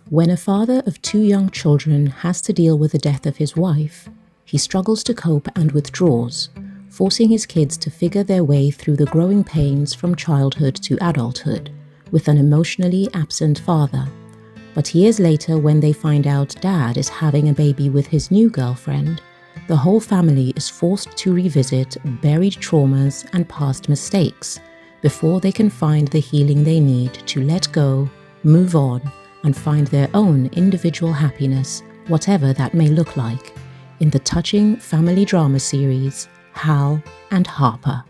When a father of 2 young children has to deal with the death of his wife, he struggles to cope and withdraws, forcing his kids to figure their way through the growing pains from childhood to adulthood, with an emotionally absent father. But years later, when they find out Dad is having a baby with his new girlfriend, the whole family is forced to revisit buried traumas and past mistakes before they can find the healing they need to let go, move on, and find their own individual happiness, whatever that may look like, in the touching family drama series, HAL and HARPER.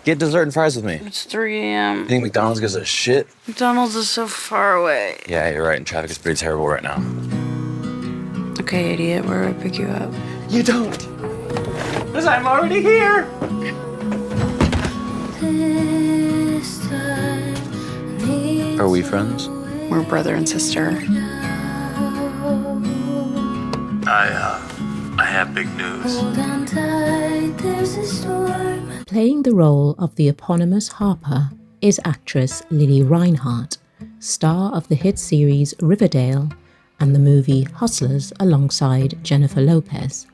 Get dessert and fries with me. It's 3 a.m. You think McDonald's gives a shit? McDonald's is so far away. Yeah, you're right, and traffic is pretty terrible right now. Okay, idiot, where do I pick you up? You don't! Because I'm already here! Are we friends? We're brother and sister. I have big news. Playing the role of the eponymous Harper is actress LILI Reinhardt, star of the hit series Riverdale and the movie Hustlers alongside Jennifer Lopez.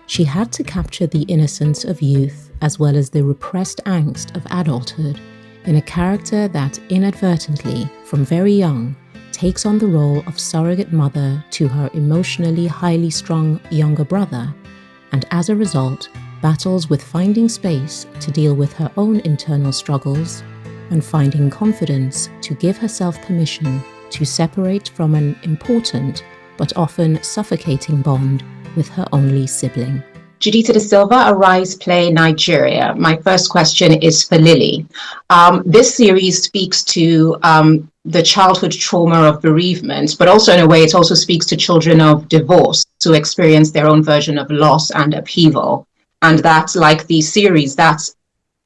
She had to capture the innocence of youth as well as the repressed angst of adulthood in a character that inadvertently, from very young, takes on the role of surrogate mother to her emotionally highly strung younger brother, and as a result, battles with finding space to deal with her own internal struggles and finding confidence to give herself permission to separate from an important but often suffocating bond with her only sibling. Judita da Silva, Arise Play Nigeria. My first question is for Lily. This series speaks to the childhood trauma of bereavement, but also in a way it also speaks to children of divorce who experience their own version of loss and upheaval. And that's like the series, that's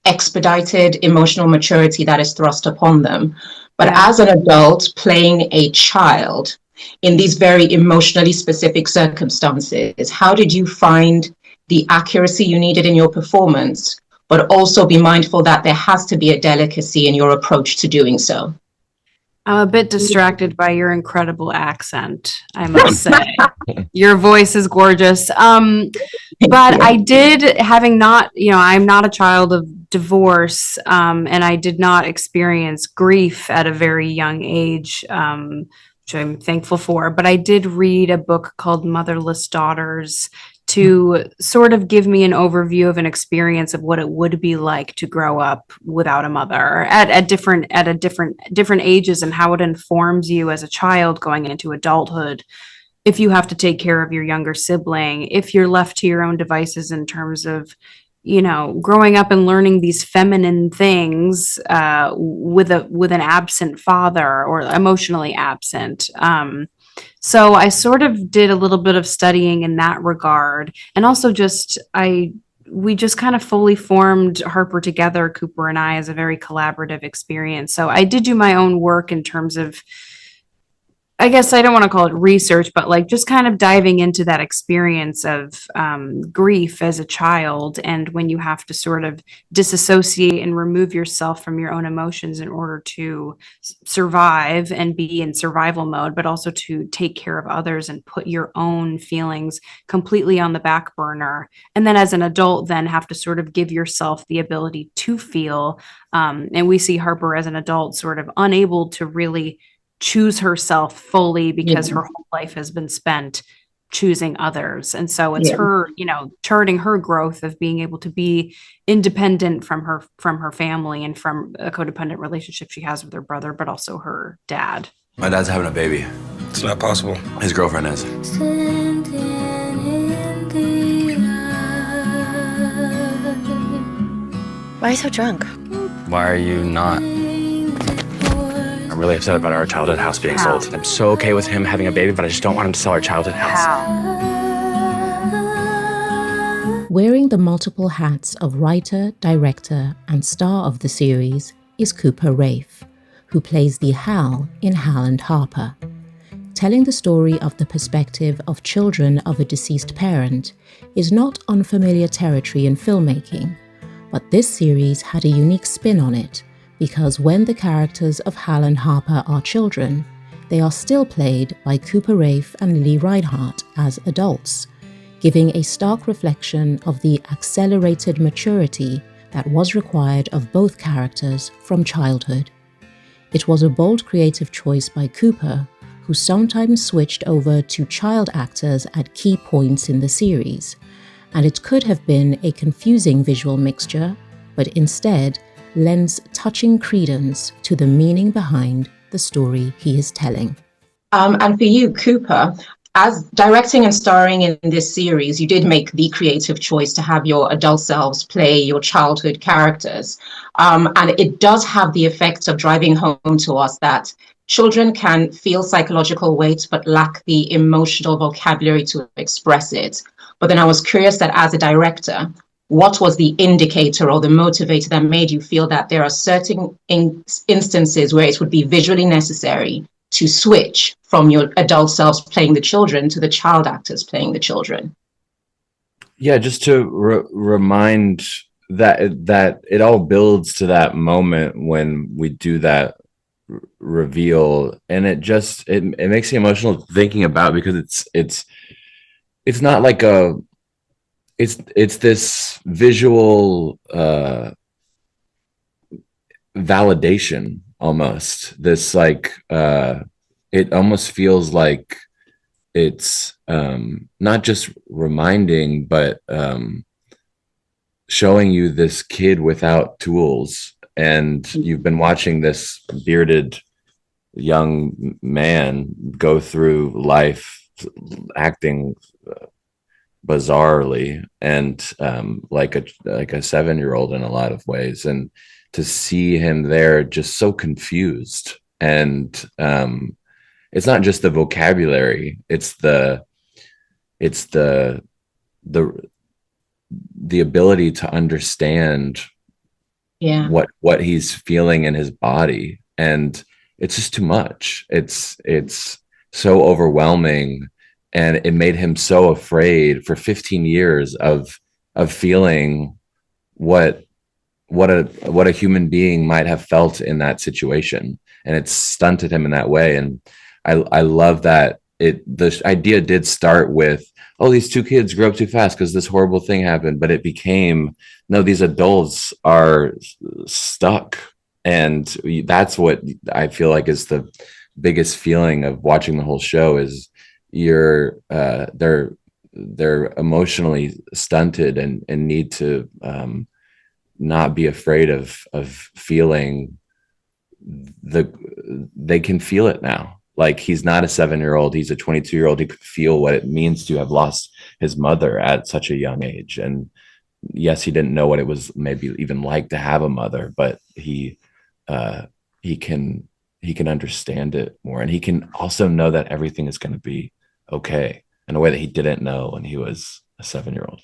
expedited emotional maturity that is thrust upon them. But as an adult playing a child in these very emotionally specific circumstances, how did you find the accuracy you needed in your performance, but also be mindful that there has to be a delicacy in your approach to doing so? I'm a bit distracted by your incredible accent, I must say. Your voice is gorgeous. But I did, having not, I'm not a child of divorce, and I did not experience grief at a very young age, which I'm thankful for. But I did read a book called Motherless Daughters to sort of give me an overview of an experience of what it would be like to grow up without a mother at different ages, and how it informs you as a child going into adulthood. If you have to take care of your younger sibling, if you're left to your own devices in terms of, growing up and learning these feminine things with an absent father or emotionally absent. So I sort of did a little bit of studying in that regard. And also we just kind of fully formed Harper together, Cooper and I, as a very collaborative experience. So I did do my own work in terms of, I guess I don't want to call it research, but like just kind of diving into that experience of grief as a child, and when you have to sort of disassociate and remove yourself from your own emotions in order to survive and be in survival mode, but also to take care of others and put your own feelings completely on the back burner. And then as an adult, then have to sort of give yourself the ability to feel. And we see Harper as an adult sort of unable to really choose herself fully because her whole life has been spent choosing others. And so it's her, charting her growth of being able to be independent from her family and from a codependent relationship she has with her brother, but also her dad. My dad's having a baby. It's not possible. His girlfriend is. Why are you so drunk? Why are you not? I'm really upset about our childhood house being sold. I'm so okay with him having a baby, but I just don't want him to sell our childhood house. Wearing the multiple hats of writer, director, and star of the series is Cooper Raiff, who plays the HAL in HAL and Harper. Telling the story of the perspective of children of a deceased parent is not unfamiliar territory in filmmaking, but this series had a unique spin on it because when the characters of HAL and Harper are children, they are still played by Cooper Raiff and LILI Reinhardt as adults, giving a stark reflection of the accelerated maturity that was required of both characters from childhood. It was a bold creative choice by Cooper, who sometimes switched over to child actors at key points in the series, and it could have been a confusing visual mixture, but instead lends touching credence to the meaning behind the story he is telling. And for you, Cooper, as directing and starring in this series, you did make the creative choice to have your adult selves play your childhood characters. And it does have the effect of driving home to us that children can feel psychological weight, but lack the emotional vocabulary to express it. But then I was curious that as a director, what was the indicator or the motivator that made you feel that there are certain instances where it would be visually necessary to switch from your adult selves playing the children to the child actors playing the children? Yeah, just to remind that it all builds to that moment when we do that reveal, and it makes me emotional thinking about, because it's not like it's this visual validation, almost this like it almost feels like it's not just reminding, but showing you this kid without tools, and you've been watching this bearded young man go through life acting bizarrely and like a 7-year-old in a lot of ways, and to see him there just so confused. And it's not just the vocabulary, it's the ability to understand what he's feeling in his body, and it's just too much. It's so overwhelming, and it made him so afraid for 15 years of feeling what a human being might have felt in that situation, and it stunted him in that way. And I love that the idea did start with, oh, these two kids grew up too fast because this horrible thing happened, but it became, no, these adults are stuck. And that's what I feel like is the biggest feeling of watching the whole show, is they're emotionally stunted and need to not be afraid of feeling they can feel it now. Like, he's not a 7-year-old, he's a 22-year-old. He could feel what it means to have lost his mother at such a young age. And yes, he didn't know what it was maybe even like to have a mother, but he can understand it more. And he can also know that everything is going to be okay in a way that he didn't know when he was a 7-year-old.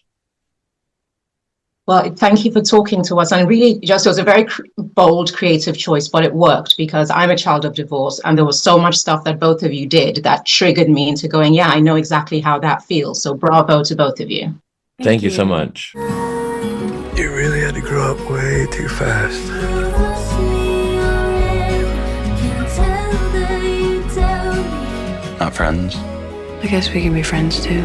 Well, thank you for talking to us. And really, just it was a very bold, creative choice, but it worked, because I'm a child of divorce, and there was so much stuff that both of you did that triggered me into going, yeah, I know exactly how that feels. So bravo to both of you. Thank you so much. You really had to grow up way too fast. Not friends. I guess we can be friends too.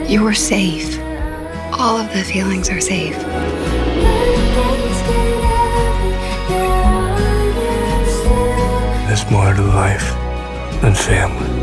You're safe. All of the feelings are safe. There's more to life than family.